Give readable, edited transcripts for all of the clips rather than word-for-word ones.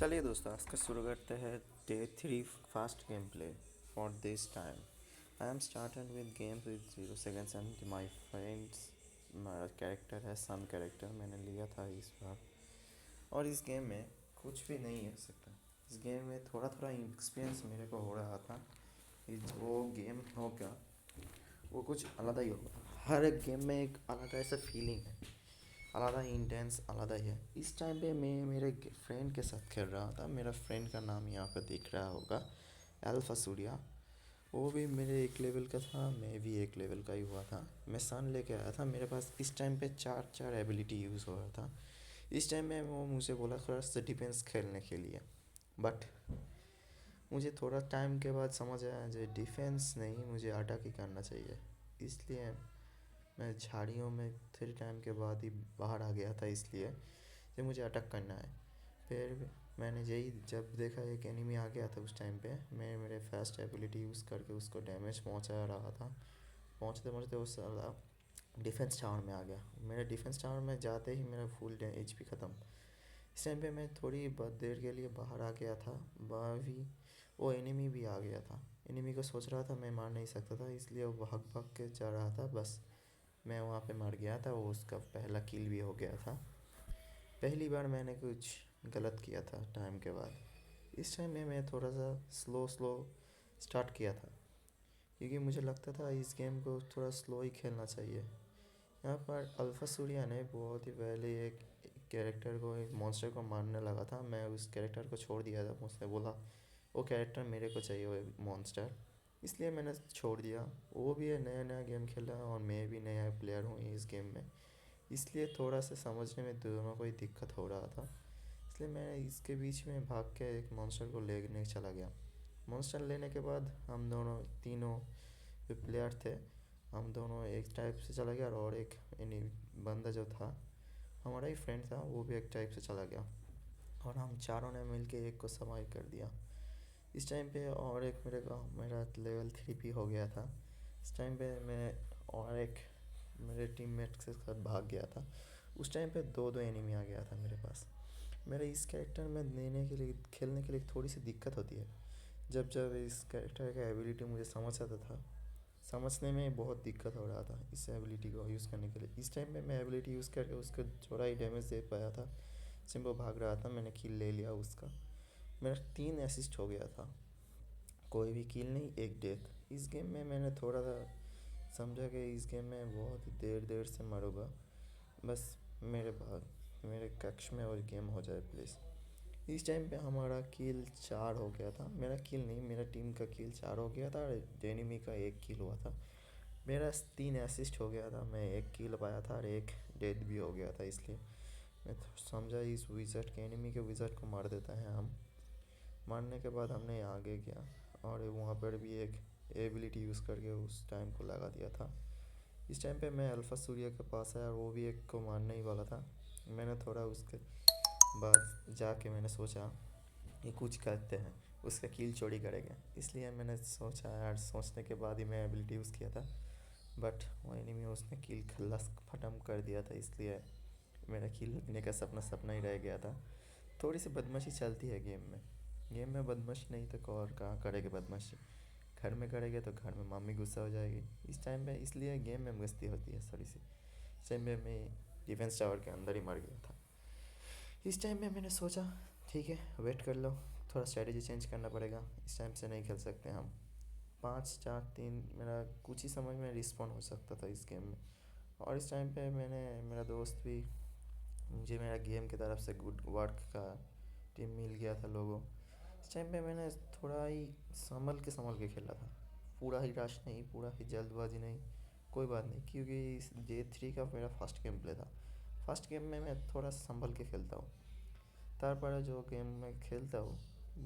चलिए दोस्तों, आज का शुरू करते हैं day 3 fast game play for this time. I am started with games with 0 seconds and my friends. मेरा कैरेक्टर है सन कैरेक्टर, मैंने लिया था इस बार। और इस गेम में कुछ भी नहीं हो सकता। इस गेम में थोड़ा थोड़ा एक्सपीरियंस मेरे को हो रहा था कि जो गेम होगा वो कुछ अलग ही होगा। हर एक गेम में एक अलग ऐसा फीलिंग है, आलादा इंटेंस आलादा ही है। इस टाइम पे मैं मेरे फ्रेंड के साथ खेल रहा था। मेरा फ्रेंड का नाम यहाँ पर दिख रहा होगा, अल्फा सूर्या। वो भी मेरे एक लेवल का था, मैं भी एक लेवल का ही हुआ था। मैं सन लेके आया था, मेरे पास इस टाइम पे चार चार एबिलिटी यूज़ हो रहा था। इस टाइम में वो मुझे बोला थोड़ा सा डिफेंस खेलने के लिए, बट मुझे थोड़ा टाइम के बाद समझ आया जो डिफेंस नहीं, मुझे अटैक ही करना चाहिए। इसलिए मैं झाड़ियों में थोड़े टाइम के बाद ही बाहर आ गया था, इसलिए कि मुझे अटैक करना है। फिर मैंने यही जब देखा एक एनिमी आ गया था, उस टाइम पे मैं मेरे फास्ट एबिलिटी यूज़ करके उसको डैमेज पहुंचा रहा था। पहुंचते पहुंचते वो साला डिफेंस टावर में आ गया। मेरे डिफेंस टावर में जाते ही मेरा फुल HP ख़त्म। इस टाइम पे मैं थोड़ी बहुत देर के लिए बाहर आ गया था। बाहर भी वो एनिमी भी आ गया था। एनिमी को सोच रहा था मैं मार नहीं सकता था, इसलिए वो भाग भाग के जा रहा था। बस मैं वहाँ पे मर गया था, वो उसका पहला किल भी हो गया था। पहली बार मैंने कुछ गलत किया था टाइम के बाद। इस टाइम में मैं थोड़ा सा स्लो स्लो स्टार्ट किया था, क्योंकि मुझे लगता था इस गेम को थोड़ा स्लो ही खेलना चाहिए। यहाँ पर अल्फा सूर्या ने बहुत ही पहले एक कैरेक्टर को, एक मॉन्स्टर को मारने लगा था। मैं उस कैरेक्टर को छोड़ दिया था, मुझसे बोला वो कैरेक्टर मेरे को चाहिए, वो मॉन्स्टर। इसलिए मैंने छोड़ दिया। वो भी नया नया गेम खेला और मैं भी नया प्लेयर हूँ इस गेम में, इसलिए थोड़ा सा समझने में दोनों को ही दिक्कत हो रहा था। इसलिए मैं इसके बीच में भाग के एक मॉन्स्टर को लेने चला गया। मॉन्स्टर लेने के बाद हम दोनों तीनों जो प्लेयर थे, हम दोनों एक टाइप से चला गया, और एक यानी बंदा जो था हमारा ही फ्रेंड था, वो भी एक टाइप से चला गया। और हम चारों ने मिल के एक को समाई कर दिया। इस टाइम पे और एक मेरा लेवल 3 हो गया था। इस टाइम पे मैं और एक मेरे टीममेट के साथ भाग गया था। उस टाइम पे दो दो एनिमी आ गया था मेरे पास। मेरे इस कैरेक्टर में लेने के लिए, खेलने के लिए थोड़ी सी दिक्कत होती है। जब जब इस कैरेक्टर का एबिलिटी मुझे समझ आता था, समझने में बहुत दिक्कत हो रहा था इस एबिलिटी को यूज़ करने के लिए। इस टाइम पे मैं एबिलिटी यूज़ करके उसको थोड़ा ही डैमेज दे पाया था। सिंपल भाग रहा था, मैंने किल ले लिया उसका। मेरा 3 असिस्ट हो गया था, कोई भी किल नहीं, एक डेथ। इस गेम में मैंने थोड़ा सा समझा कि इस गेम में बहुत ही देर देर से मरूँगा। बस मेरे कक्ष में और गेम हो जाए प्लीज़। इस टाइम पे हमारा किल 4 हो गया था। मेरा किल नहीं, मेरा टीम का किल 4 हो गया था और एनिमी का एक किल हुआ था। मेरा 3 असिस्ट हो गया था, मैं एक किल पाया था और एक डेथ भी हो गया था। इसलिए मैं समझा इस विज़र्ड के, एनिमी के विज़र्ड को मार देता है हम। मारने के बाद हमने आगे किया और वहाँ पर भी एक एबिलिटी यूज़ करके उस टाइम को लगा दिया था। इस टाइम पे मैं अल्फ़ा सूर्य के पास आया और वो भी एक को मारने ही वाला था। मैंने थोड़ा उसके बाद जाके मैंने सोचा ये कुछ करते हैं, उसका कील चोरी करेंगे। इसलिए मैंने सोचा यार, सोचने के बाद ही मैं एबिलिटी यूज़ किया था। बट वो एनिमी उसने कील खल्लास ख़त्म कर दिया था, इसलिए मेरा कील लेने का सपना सपना ही रह गया था। थोड़ी सी बदमाशी चलती है गेम में। गेम में बदमाशी नहीं तो और कहाँ करेंगे बदमाशी। घर में करेंगे तो घर में मम्मी गुस्सा हो जाएगी। इस टाइम पे इसलिए गेम में मस्ती होती है थोड़ी सी। इस टाइम पे मैं डिफेंस टावर के अंदर ही मर गया था। इस टाइम में मैंने सोचा ठीक है, वेट कर लो, थोड़ा स्ट्रेटजी चेंज करना पड़ेगा, इस टाइम से नहीं खेल सकते हम। 5 4 3 मेरा कुछ ही समय में रिस्पॉन हो सकता था इस गेम में। और इस टाइम पे मैंने, मेरा दोस्त भी, मुझे मेरा गेम की तरफ से गुड वर्क का टीम मिल गया था लोगों। इस टाइम पे मैंने थोड़ा ही संभल के खेला था। पूरा ही रश नहीं, पूरा ही जल्दबाजी नहीं, कोई बात नहीं, क्योंकि इस Day 3 का मेरा फर्स्ट गेम प्ले था। फर्स्ट गेम में मैं थोड़ा संभल के खेलता हूँ। तारपरे जो गेम मैं खेलता हूँ,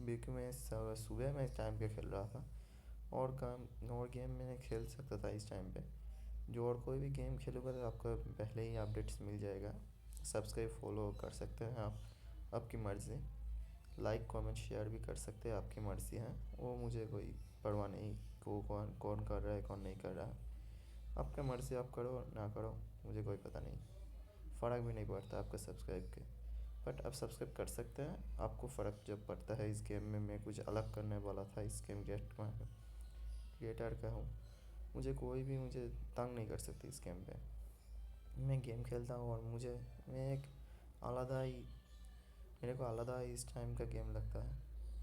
क्योंकि मैं सुबह में टाइम पे खेल रहा था, और गेम मैंने खेल सकता था इस टाइम पे। जो और कोई भी गेम खेलूँगा तो आपको पहले ही अपडेट्स मिल जाएगा। सब्सक्राइब फॉलो कर सकते हैं आप, आपकी मर्ज़ी। लाइक कमेंट शेयर भी कर सकते हैं, आपकी मर्ज़ी है, वो मुझे कोई परवाह नहीं को कौन कौन कर रहा है कौन नहीं कर रहा है। आपका मर्ज़ी, आप करो ना करो, मुझे कोई पता नहीं, फ़र्क भी नहीं पड़ता आपका सब्सक्राइब के। बट आप सब्सक्राइब कर सकते हैं। आपको फ़र्क जब पड़ता है इस गेम में, मैं कुछ अलग करने वाला था इस गेम क्रिएटर का हूँ। मुझे तंग नहीं कर सकती इस गेम पे। मैं गेम खेलता हूँ और मैं एक आलादा ही मेरे को आलादा ही इस टाइम का गेम लगता है।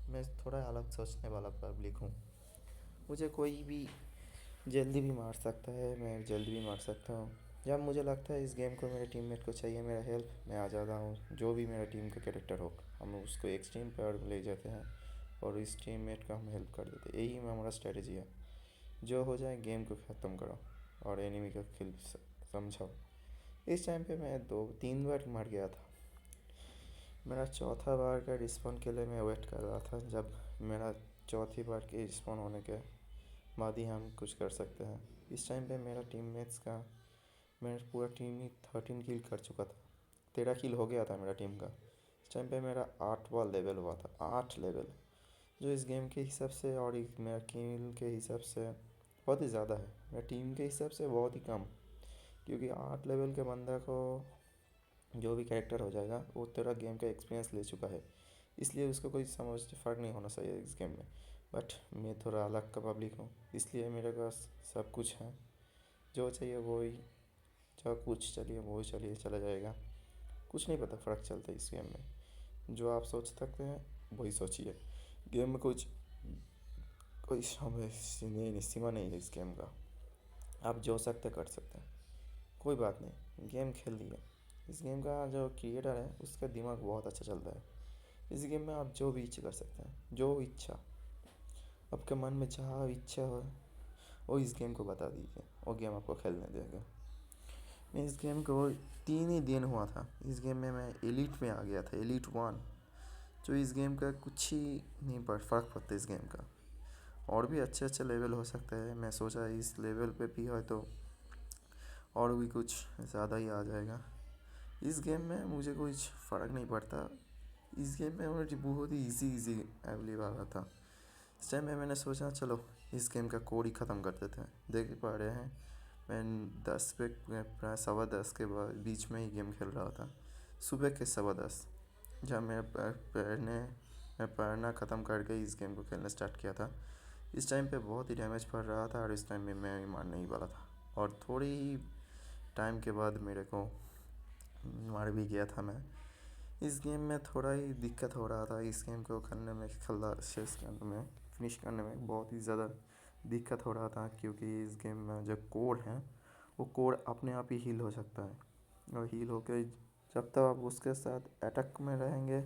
मैं थोड़ा अलग सोचने वाला पब्लिक हूँ। मुझे कोई भी जल्दी भी मार सकता है, मैं जल्दी भी मार सकता हूँ। जब मुझे लगता है इस गेम को मेरे टीममेट को चाहिए मेरा हेल्प, मैं आ जाता हूँ। जो भी मेरा टीम का कैरेक्टर हो, हम उसको एक्सट्रीम पावर में ले जाते हैं और इस टीममेट का हम हेल्प कर देते हैं। यही हमारा स्ट्रेटजी है। जो हो जाए गेम को ख़त्म करो और एनिमी का किल समझाओ। इस टाइम पे मैं 2-3 बार मर गया था। मेरा चौथा बार का रिस्पॉन के लिए मैं वेट कर रहा था, जब मेरा चौथी बार के रिस्पॉन होने के बाद ही हम कुछ कर सकते हैं। इस टाइम पे मेरा पूरा टीम ही 13 किल कर चुका था। 13 किल हो गया था मेरा टीम का। इस टाइम पे मेरा 8वां लेवल हुआ था, 8 लेवल, जो इस गेम के हिसाब से और मेरा किल के हिसाब से बहुत ही ज़्यादा है। मेरा टीम के हिसाब से बहुत ही कम, क्योंकि 8 लेवल के बंदा को जो भी कैरेक्टर हो जाएगा वो तेरा गेम का एक्सपीरियंस ले चुका है, इसलिए उसको कोई समझ फ़र्क नहीं होना चाहिए इस गेम में। बट मैं थोड़ा अलग का पब्लिक हूँ, इसलिए मेरे पास सब कुछ है। जो चाहिए वो ही जो कुछ चलिए वो चलिए चला जाएगा। कुछ नहीं पता फ़र्क चलता है इस गेम में। जो आप सोच सकते हैं वही सोचिए। गेम में कोई सीमा नहीं है इस गेम का। आप जो सकते कर सकते हैं, कोई बात नहीं, गेम खेल लिए। इस गेम का जो क्रिएटर है उसका दिमाग बहुत अच्छा चलता है। इस गेम में आप जो भी इच्छा कर सकते हैं, जो इच्छा आपके मन में जहाँ इच्छा हो वो इस गेम को बता दीजिए, वो गेम आपको खेलने देगा। मैं इस गेम को 3 ही दिन हुआ था, इस गेम में मैं एलिट में आ गया था, एलिट 1। जो इस गेम का कुछ ही नहीं फ़र्क पड़ता इस गेम का। और भी अच्छे अच्छे लेवल हो सकते हैं, मैं सोचा इस लेवल पे भी है तो और भी कुछ ज़्यादा ही आ जाएगा। इस गेम में मुझे कुछ फ़र्क नहीं पड़ता। इस गेम में मुझे बहुत ही इजी अवेलेबल आ रहा था। इस टाइम में मैंने सोचा चलो इस गेम का कोड ही ख़त्म कर देते हैं। देख पा रहे हैं मैं 10 पे प्राय 10:15 के बाद बीच में ही गेम खेल रहा था, सुबह के 10:15, जब मैं पढ़ना ख़त्म करके इस गेम को खेलना स्टार्ट किया था। इस टाइम पे बहुत ही डैमेज पड़ रहा था और इस टाइम में मैं मारने ही वाला था, और थोड़ी ही टाइम के बाद मेरे को मार भी गया था मैं। इस गेम में थोड़ा ही दिक्कत हो रहा था, इस गेम को खेलने में शेष करने में फिनिश करने में बहुत ही ज़्यादा दिक्कत हो रहा था, क्योंकि इस गेम में जो कोड है वो कोड अपने आप ही हील हो सकता है, और हील होकर जब तक आप उसके साथ अटैक में रहेंगे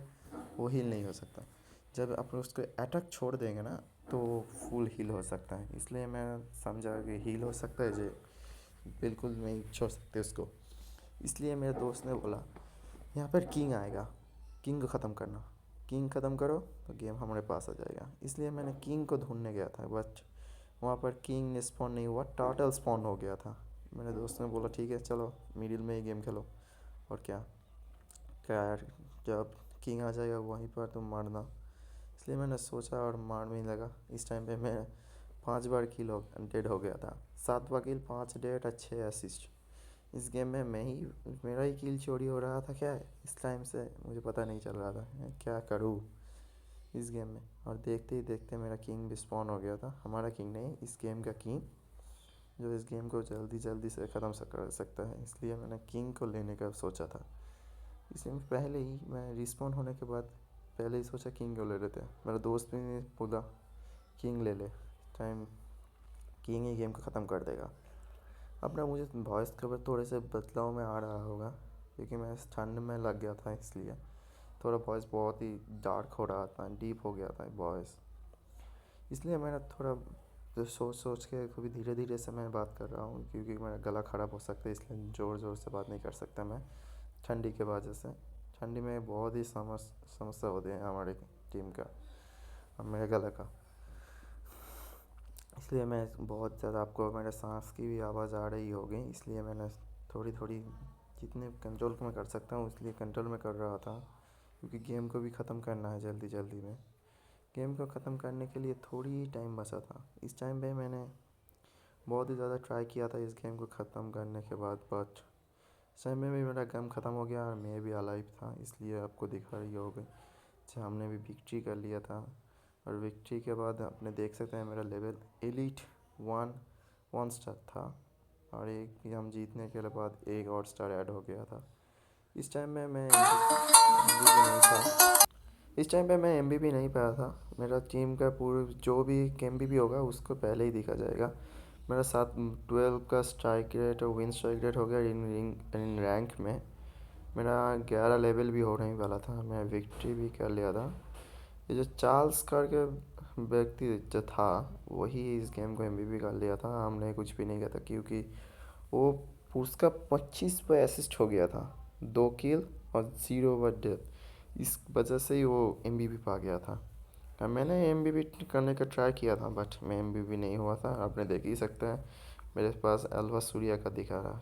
वो हील नहीं हो सकता। जब आप उसको अटैक छोड़ देंगे ना तो फुल हील हो सकता है। इसलिए मैं समझा कि हील हो सकता है जो बिल्कुल नहीं छोड़ सकते उसको। इसलिए मेरे दोस्त ने बोला यहाँ पर किंग आएगा, किंग को ख़त्म करना, किंग ख़त्म करो तो गेम हमारे पास आ जाएगा। इसलिए मैंने किंग को ढूंढने गया था, बट वहाँ पर किंग स्पॉन नहीं हुआ, टर्टल स्पॉन हो गया था। मेरे दोस्त ने बोला ठीक है चलो मिडिल में ही गेम खेलो, और क्या क्या यार, जब किंग आ जाएगा वहीं पर तुम मारना। इसलिए मैंने सोचा और मारने ही लगा। इस टाइम पे मैं 5 बार किल हो डेड हो गया था, 7वां किल, 5 डेड, 6 असिस्ट। इस गेम में मेरा ही किल चोरी हो रहा था क्या इस टाइम से मुझे पता नहीं चल रहा था मैं क्या करूँ इस गेम में। और देखते ही देखते मेरा किंग भी स्पॉन हो गया था, हमारा किंग नहीं, इस गेम का किंग, जो इस गेम को जल्दी जल्दी से ख़त्म कर सकता है। इसलिए मैंने किंग को लेने का सोचा था। इसलिए पहले ही मैं रिस्पॉन होने के बाद पहले ही सोचा किंग को ले लेते हैं। मेरा दोस्त भी बोला किंग ले ले, टाइम किंग ही गेम को ख़त्म कर देगा। अब ना मुझे वॉइस कवर थोड़े से बदलाव में आ रहा होगा, क्योंकि मैं इस ठंड में लग गया था, इसलिए थोड़ा वॉइस बहुत ही डार्क हो रहा था, डीप हो गया था वॉइस। इसलिए मैंने थोड़ा सोच सोच के कभी धीरे धीरे से मैं बात कर रहा हूँ, क्योंकि मेरा गला ख़राब हो सकता है, इसलिए ज़ोर ज़ोर से बात नहीं कर सकता मैं ठंडी के वजह से। ठंडी में बहुत ही समस्या होती है हमारे टीम का और मेरे गले का। इसलिए मैं बहुत ज़्यादा, आपको मेरे सांस की भी आवाज़ आ रही होगी, इसलिए मैंने थोड़ी थोड़ी जितने कंट्रोल में कर सकता हूँ इसलिए कंट्रोल में कर रहा था, क्योंकि गेम को भी ख़त्म करना है जल्दी जल्दी में। गेम को ख़त्म करने के लिए थोड़ी ही टाइम बचा था। इस टाइम पे मैंने बहुत ही ज़्यादा ट्राई किया था इस गेम को ख़त्म करने के बाद, बट समय में मेरा गम ख़त्म हो गया और मैं भी अलाइव था, इसलिए आपको दिखा रही होगी। अच्छा, हमने भी विक्ट्री कर लिया था। और विक्ट्री के बाद आपने देख सकते हैं मेरा लेवल एलिट 1 स्टार था। और एक हम जीतने के बाद एक और स्टार ऐड हो गया था। इस टाइम में मैं MVP नहीं था। इस टाइम पे मैं MVP नहीं पाया था। मेरा टीम का पूरा जो भी MVP होगा उसको पहले ही दिखा जाएगा। मेरा 12 का स्ट्राइक रेट और विन स्ट्राइक रेट हो गया इन रैंक में। मेरा 11 लेवल भी होने ही वाला था, मैं विक्ट्री भी कर लिया था। ये जो चार्ल्स करके व्यक्ति जो था वही इस गेम को MVP कर लिया था, हमने कुछ भी नहीं किया था क्योंकि वो उसका 25 पे असिस्ट हो गया था, 2 किल और 0 ओवर डेथ। इस वजह से ही वो MVP पा गया था। मैंने MVP करने का ट्राई किया था बट मैं MVP नहीं हुआ था। आपने देख ही सकते हैं मेरे पास अल्वा सूर्या का दिखा रहा।